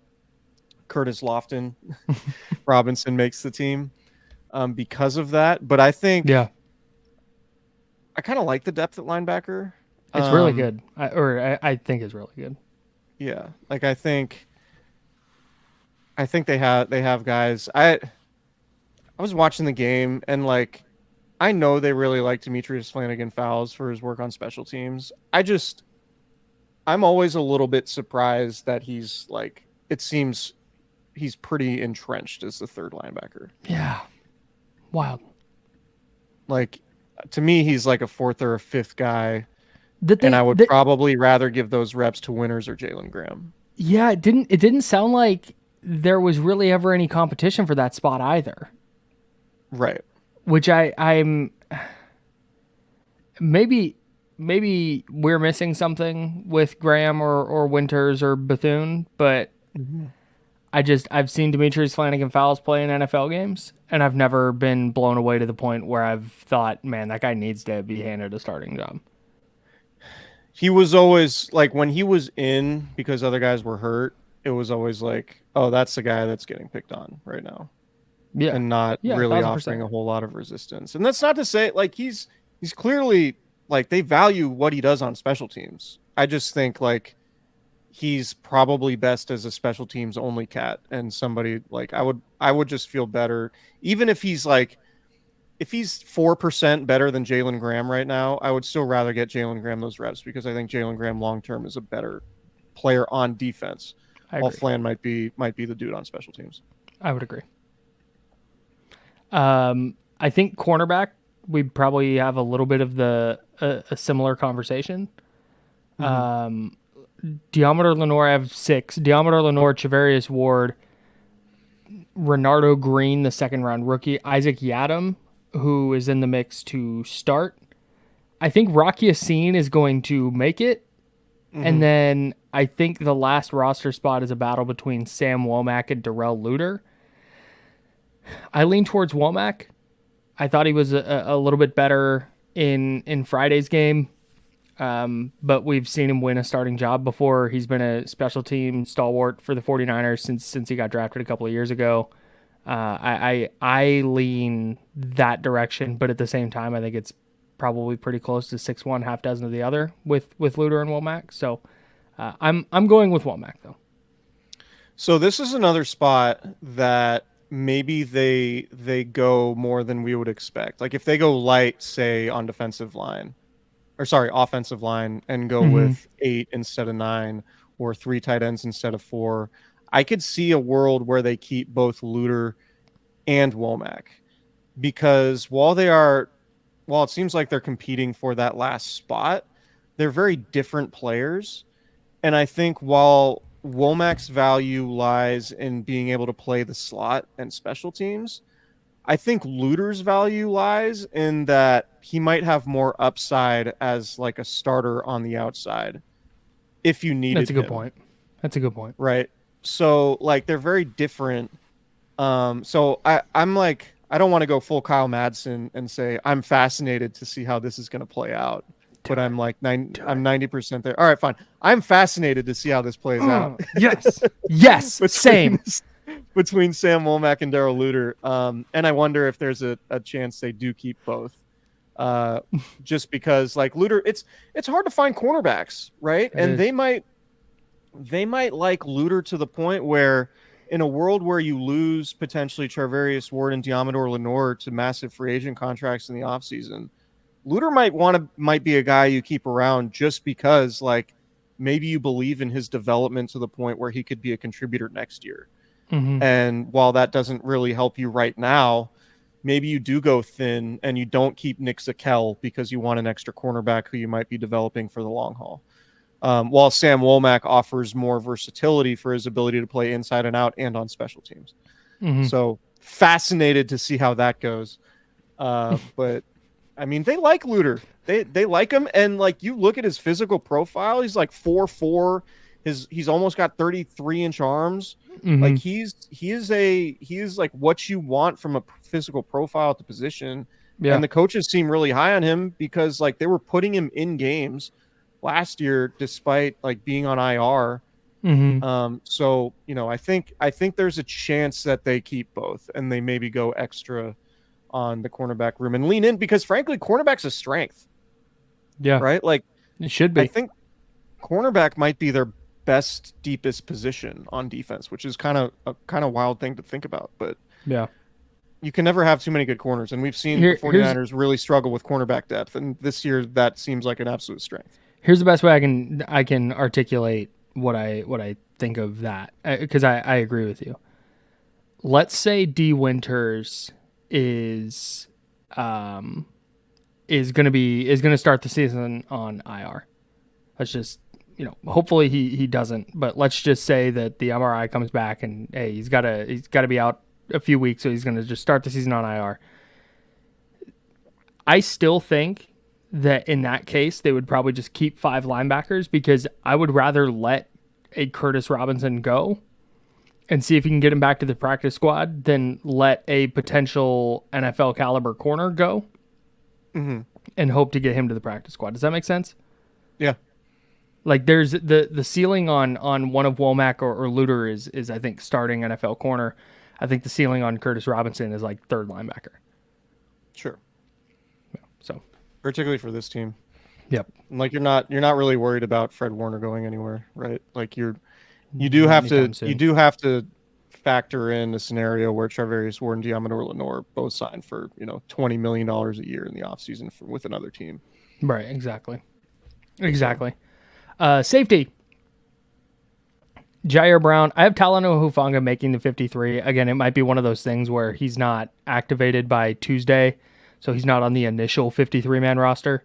Robinson makes the team because of that. But I think I kind of like the depth at linebacker. It's really good. I think it's really good. Yeah, like I think they have guys. I was watching the game, and like I know they really like Demetrius Flanagan-Fowles for his work on special teams. I'm always a little bit surprised that he's like, it seems he's pretty entrenched as the third linebacker. Yeah. Wild. Like, to me, he's like a fourth or a fifth guy. And I would probably rather give those reps to Winters or Jalen Graham. Yeah, it didn't sound like there was really ever any competition for that spot either. Right. Which I'm maybe we're missing something with Graham or Winters or Bethune, but I've seen Demetrius Flanagan-Fowles play in NFL games, and I've never been blown away to the point where I've thought, man, that guy needs to be handed a starting job. He was always like, when he was in because other guys were hurt, it was always like, oh, that's the guy that's getting picked on right now. Yeah. And not really 1,000%. offering a whole lot of resistance. And that's not to say, like, he's clearly, like, they value what he does on special teams. I just think, like, he's probably best as a special teams only cat, and somebody like I would just feel better, even if he's 4% better than Jalen Graham right now. I would still rather get Jalen Graham those reps because I think Jalen Graham long term is a better player on defense, while Flan might be the dude on special teams. I would agree. I think cornerback, we probably have a little bit of a similar conversation. Diameter Lenore, I have 6. Diameter Lenore, Chavarius Ward, Renardo Green, the second-round rookie, Isaac Yadam, who is in the mix to start. I think Rocky Yassin is going to make it. And then I think the last roster spot is a battle between Sam Womack and Darrell Luter. I lean towards Womack. I thought he was a little bit better in Friday's game. But we've seen him win a starting job before. He's been a special team stalwart for the 49ers since he got drafted a couple of years ago. I lean that direction, but at the same time, I think it's probably pretty close to 6-1, half dozen of the other with Luter and Womack. So I'm going with Womack though. So this is another spot that maybe they go more than we would expect. Like if they go light, say on offensive line, and go with 8 instead of 9, or 3 tight ends instead of 4, I could see a world where they keep both Luter and Womack, because while it seems like they're competing for that last spot, they're very different players. And I think while Womack's value lies in being able to play the slot and special teams, I think Luter's value lies in that he might have more upside as like a starter on the outside if you needed him. That's a good point. Right. So like they're very different. So I'm like, I don't want to go full Kyle Madson and say I'm fascinated to see how this is going to play out. But I'm like I'm 90% there. All right, fine. I'm fascinated to see how this plays out. Yes. Yes. Same. Between Sam Womack and Darrell Luter. And I wonder if there's a chance they do keep both. Just because like Luter, it's hard to find cornerbacks, right? And they might like Luter to the point where in a world where you lose potentially Charvarius Ward and Diamador Lenore to massive free agent contracts in the offseason, Luter might be a guy you keep around just because like maybe you believe in his development to the point where he could be a contributor next year. Mm-hmm. And while that doesn't really help you right now, maybe you do go thin and you don't keep Nick Zakelj because you want an extra cornerback who you might be developing for the long haul. While Sam Womack offers more versatility for his ability to play inside and out and on special teams. Mm-hmm. So fascinated to see how that goes. But I mean, they like Luter. They like him. And like you look at his physical profile, he's like 4'4". He's almost got 33-inch arms. Mm-hmm. Like he is like what you want from a physical profile at the position. Yeah. And the coaches seem really high on him because like they were putting him in games last year despite like being on IR. Mm-hmm. So you know, I think there's a chance that they keep both and they maybe go extra on the cornerback room and lean in because frankly, cornerback's a strength. Yeah. Right. Like it should be. I think cornerback might be their best, deepest position on defense, which is kind of a wild thing to think about. But yeah, you can never have too many good corners. And we've seen the 49ers really struggle with cornerback depth. And this year that seems like an absolute strength. Here's the best way I can articulate what I think of that. Because I agree with you. Let's say D Winters is going to start the season on IR. Let's just, hopefully he doesn't, but let's just say that the MRI comes back and hey, he's got to be out a few weeks, so he's going to just start the season on IR. I still think that in that case they would probably just keep 5 linebackers because I would rather let a Curtis Robinson go and see if you can get him back to the practice squad than let a potential NFL caliber corner go and hope to get him to the practice squad. Does that make sense? Yeah. Like there's the ceiling on one of Womack or Luter is I think starting NFL corner. I think the ceiling on Curtis Robinson is like 3rd linebacker. Sure. Yeah, so particularly for this team. Yep. Like you're not really worried about Fred Warner going anywhere, right? Like you do have to factor in a scenario where Charvarius Ward and Diamador Lenore both signed for, $20 million a year in the offseason with another team. Right, exactly. Safety. Jair Brown. I have Talanoa Hufanga making the 53. Again, it might be one of those things where he's not activated by Tuesday, so he's not on the initial 53-man roster.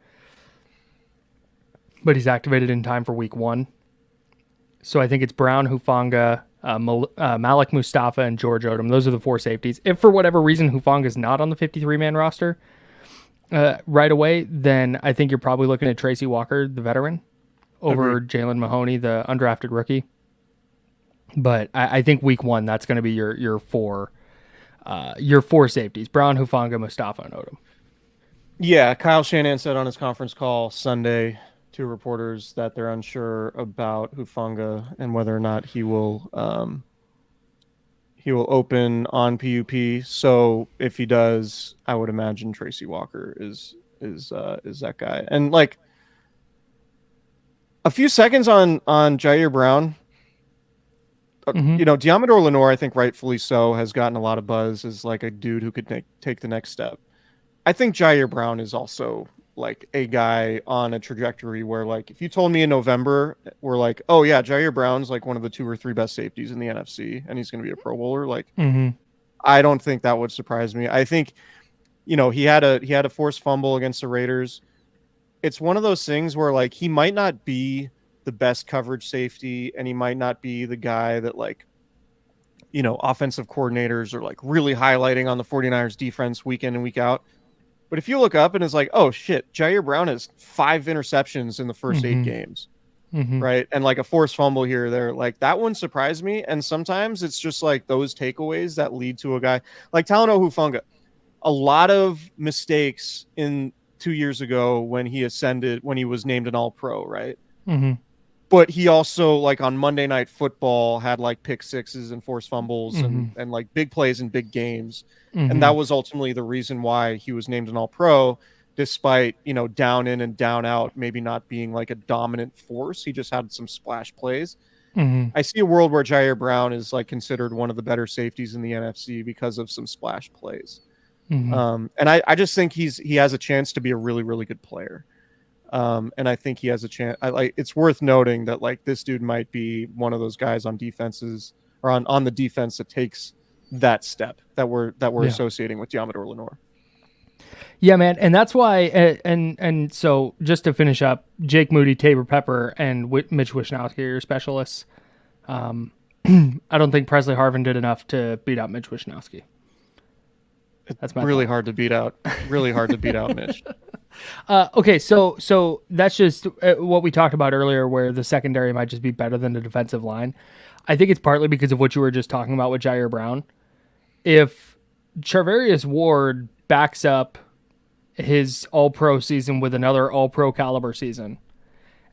But he's activated in time for week 1. So I think it's Brown, Hufanga, Malik Mustafa, and George Odom. Those are the 4 safeties. If for whatever reason Hufanga is not on the 53-man roster right away, then I think you're probably looking at Tracy Walker, the veteran, over Jalen Mahoney, the undrafted rookie. But I think week 1, that's going to be your 4 safeties: Brown, Hufanga, Mustafa, and Odom. Yeah, Kyle Shanahan said on his conference call Sunday to reporters that they're unsure about Hufanga and whether or not he will open on PUP. So if he does, I would imagine Tracy Walker is that guy. And like a few seconds on Jair Brown. Diamador Lenore, I think rightfully so, has gotten a lot of buzz as like a dude who could take the next step. I think Jair Brown is also like a guy on a trajectory where like if you told me in November we're like, oh yeah, Jair Brown's like one of the 2 or 3 best safeties in the NFC and he's going to be a Pro Bowler, like I don't think that would surprise me. I think he had a forced fumble against the Raiders. It's one of those things where like he might not be the best coverage safety and he might not be the guy that like offensive coordinators are like really highlighting on the 49ers defense week in and week out. But if you look up and it's like, oh shit, Jair Brown has 5 interceptions in the first 8 games, right? And like a forced fumble here or there, like that one surprised me. And sometimes it's just like those takeaways that lead to a guy like Talanoa Hufanga. a lot of mistakes in 2 years ago when he was named an All-Pro, right? Mm-hmm. But he also, like, on Monday Night Football had like pick sixes and forced fumbles and like big plays in big games. And that was ultimately the reason why he was named an All-Pro, despite, down in and down out, maybe not being like a dominant force. He just had some splash plays. I see a world where Jair Brown is like considered one of the better safeties in the NFC because of some splash plays. And I just think he has a chance to be a really, really good player. And I think he has a chance. It's worth noting that like this dude might be one of those guys on defenses or on the defense that takes that step that we're associating with Diamador Lenore. Yeah, man, and that's why. And so just to finish up, Jake Moody, Tabor Pepper, and Mitch Wishnowsky are your specialists. I don't think Presley Harvin did enough to beat out Mitch Wishnowsky. That's really hard to beat out. Really hard to beat out Mitch. Okay, so that's just what we talked about earlier, where the secondary might just be better than the defensive line. I think it's partly because of what you were just talking about with Jair Brown. If Charvarius Ward backs up his All-Pro season with another All-Pro caliber season,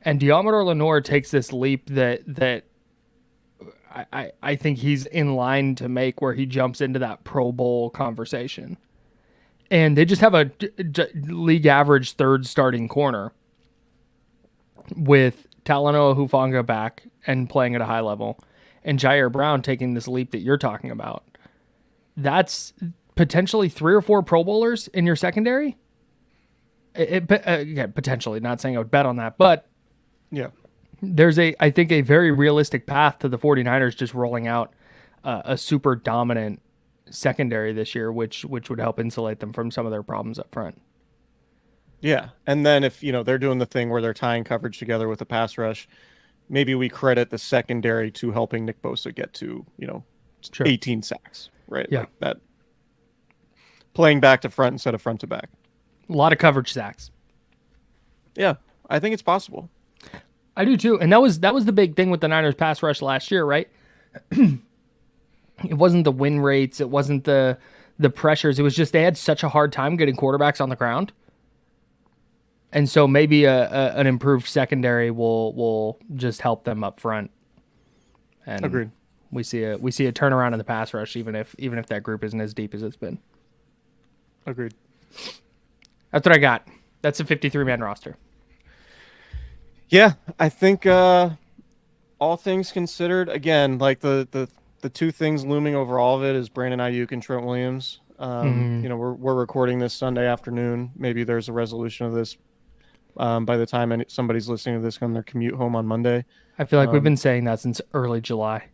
and Diamador Lenore takes this leap that I think he's in line to make, where he jumps into that Pro Bowl conversation. And they just have a league average third starting corner with Talanoa Hufanga back and playing at a high level, and Jair Brown taking this leap that you're talking about. That's potentially 3 or 4 Pro Bowlers in your secondary. Potentially, not saying I would bet on that, but yeah. There's I think a very realistic path to the 49ers just rolling out a super dominant secondary this year, which would help insulate them from some of their problems up front. Yeah, and then if they're doing the thing where they're tying coverage together with a pass rush, maybe we credit the secondary to helping Nick Bosa get to 18 sacks, right? Yeah, like that, playing back to front instead of front to back. A lot of coverage sacks. Yeah, I think it's possible. I do too, and that was the big thing with the Niners pass rush last year, right? It wasn't the win rates, it wasn't the pressures. It was just they had such a hard time getting quarterbacks on the ground, and so maybe an improved secondary will just help them up front. And agreed. We see a turnaround in the pass rush, even if that group isn't as deep as it's been. Agreed. That's what I got. That's a 53-man roster. Yeah, I think all things considered, again, like the two things looming over all of it is Brandon Ayuk and Trent Williams. We're recording this Sunday afternoon. Maybe there's a resolution of this by the time somebody's listening to this on their commute home on Monday. I feel like we've been saying that since early July.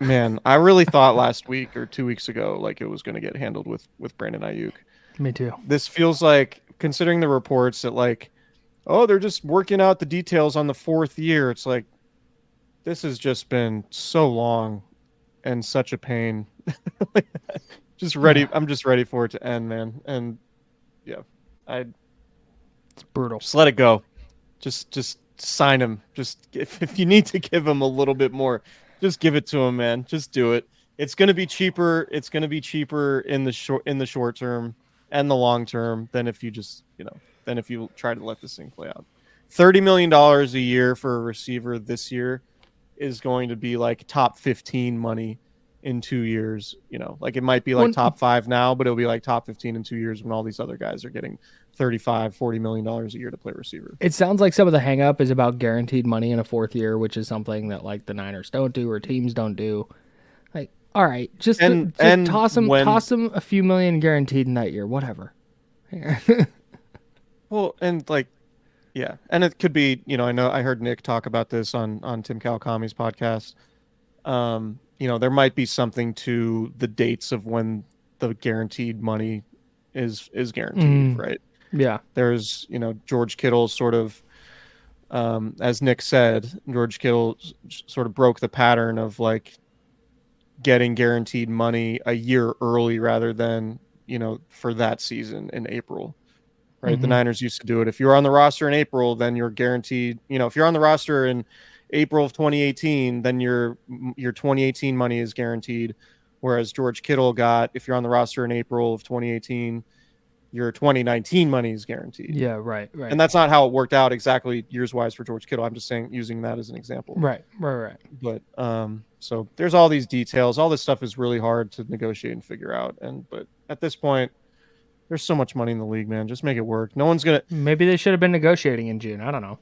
Man, I really thought last week or 2 weeks ago like it was going to get handled with Brandon Ayuk. Me too. This feels like, considering the reports that like, oh, they're just working out the details on the 4th year. It's like, this has just been so long and such a pain. Just ready. Yeah. I'm just ready for it to end, man. And yeah, it's brutal. Just let it go. Just sign him. Just if you need to give him a little bit more, just give it to him, man. Just do it. It's going to be cheaper. It's going to be cheaper in the short term and the long term than if you just, than if you try to let this thing play out. $30 million a year for a receiver this year is going to be like top 15 money in 2 years. Like it might be like top 5 now, but it'll be like top 15 in 2 years when all these other guys are getting $35-40 million a year to play receiver. It sounds like some of the hang up is about guaranteed money in a 4th year, which is something that like the Niners don't do or teams don't do. Like, all right, just toss them a few million guaranteed in that year, whatever. Well, and like, yeah, and it could be, I heard Nick talk about this on Tim Kawakami's podcast. There might be something to the dates of when the guaranteed money is guaranteed, right? Yeah. There's, George Kittle sort of, as Nick said, George Kittle sort of broke the pattern of like getting guaranteed money a year early rather than, for that season in April. Right. Mm-hmm. The Niners used to do it. If you're on the roster in April, then you're guaranteed, if you're on the roster in April of 2018, then your 2018 money is guaranteed. Whereas George Kittle got, if you're on the roster in April of 2018, your 2019 money is guaranteed. Yeah, right. And that's not how it worked out exactly years-wise for George Kittle. I'm just saying, using that as an example. Right. But so there's all these details. All this stuff is really hard to negotiate and figure out. But at this point, there's so much money in the league, man. Just make it work. No one's gonna. Maybe they should have been negotiating in June. I don't know.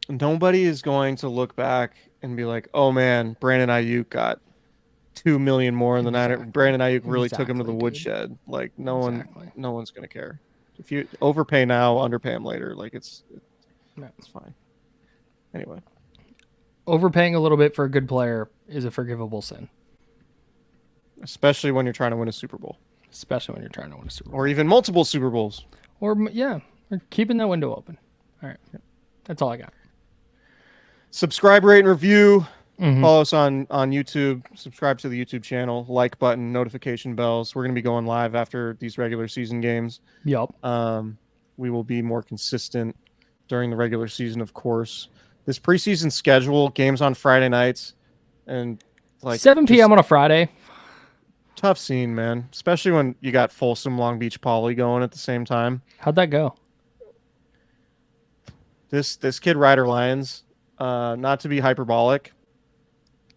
Nobody is going to look back and be like, "Oh man, Brandon Ayuk got $2 million more than that. Brandon Ayuk really took him to the woodshed." Dude. Like no one's gonna care. If you overpay now, underpay him later. Like it's fine. Anyway, overpaying a little bit for a good player is a forgivable sin, especially when you're trying to win a Super Bowl. Or even multiple Super Bowls. Or keeping that window open. All right, that's all I got. Subscribe, rate, and review. Follow us on YouTube. Subscribe to the YouTube channel. Like button, notification bells. We're going to be going live after these regular season games. Yep. We will be more consistent during the regular season, of course. This preseason schedule, games on Friday nights, and 7 p.m. on a Friday. Tough scene, man. Especially when you got Folsom, Long Beach Poly going at the same time. How'd that go? This kid, Ryder Lyons, not to be hyperbolic,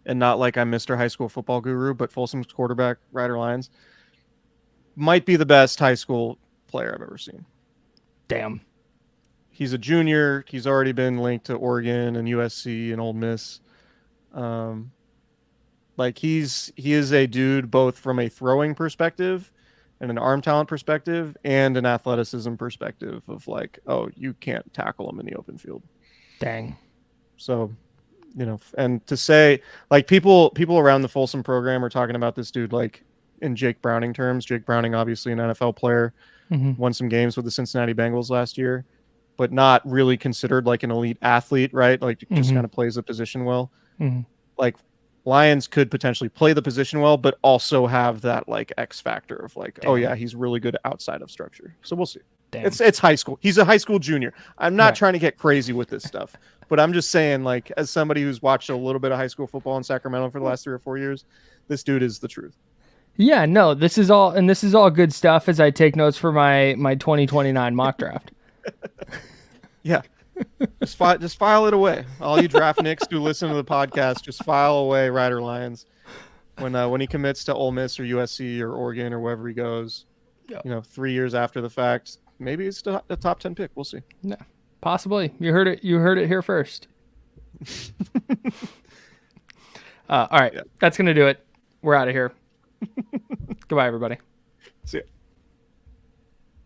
and not like I'm Mr. High School Football Guru, but Folsom's quarterback, Ryder Lyons, might be the best high school player I've ever seen. Damn. He's a junior. He's already been linked to Oregon and USC and Ole Miss. He is a dude both from a throwing perspective and an arm talent perspective and an athleticism perspective of you can't tackle him in the open field. Dang. So, and to say people around the Folsom program are talking about this dude in Jake Browning terms. Jake Browning, obviously an NFL player, won some games with the Cincinnati Bengals last year, but not really considered an elite athlete, right? Just kind of plays the position well. Lions could potentially play the position well, but also have that X factor of he's really good outside of structure. So we'll see. Damn. It's high school. He's a high school junior. I'm not trying to get crazy with this stuff, but I'm just saying, as somebody who's watched a little bit of high school football in Sacramento for the last 3 or 4 years, this dude is the truth. Yeah, no, this is all good stuff as I take notes for my 2029 mock draft. Yeah. Just file it away. All you draft nicks who listen to the podcast, just file away Ryder Lyons when he commits to Ole Miss or USC or Oregon or wherever he goes. Yep. 3 years after the fact, maybe it's a top 10 pick. We'll see. Yeah, possibly. You heard it here first. All right, That's gonna do it. We're out of here. Goodbye, everybody. See ya.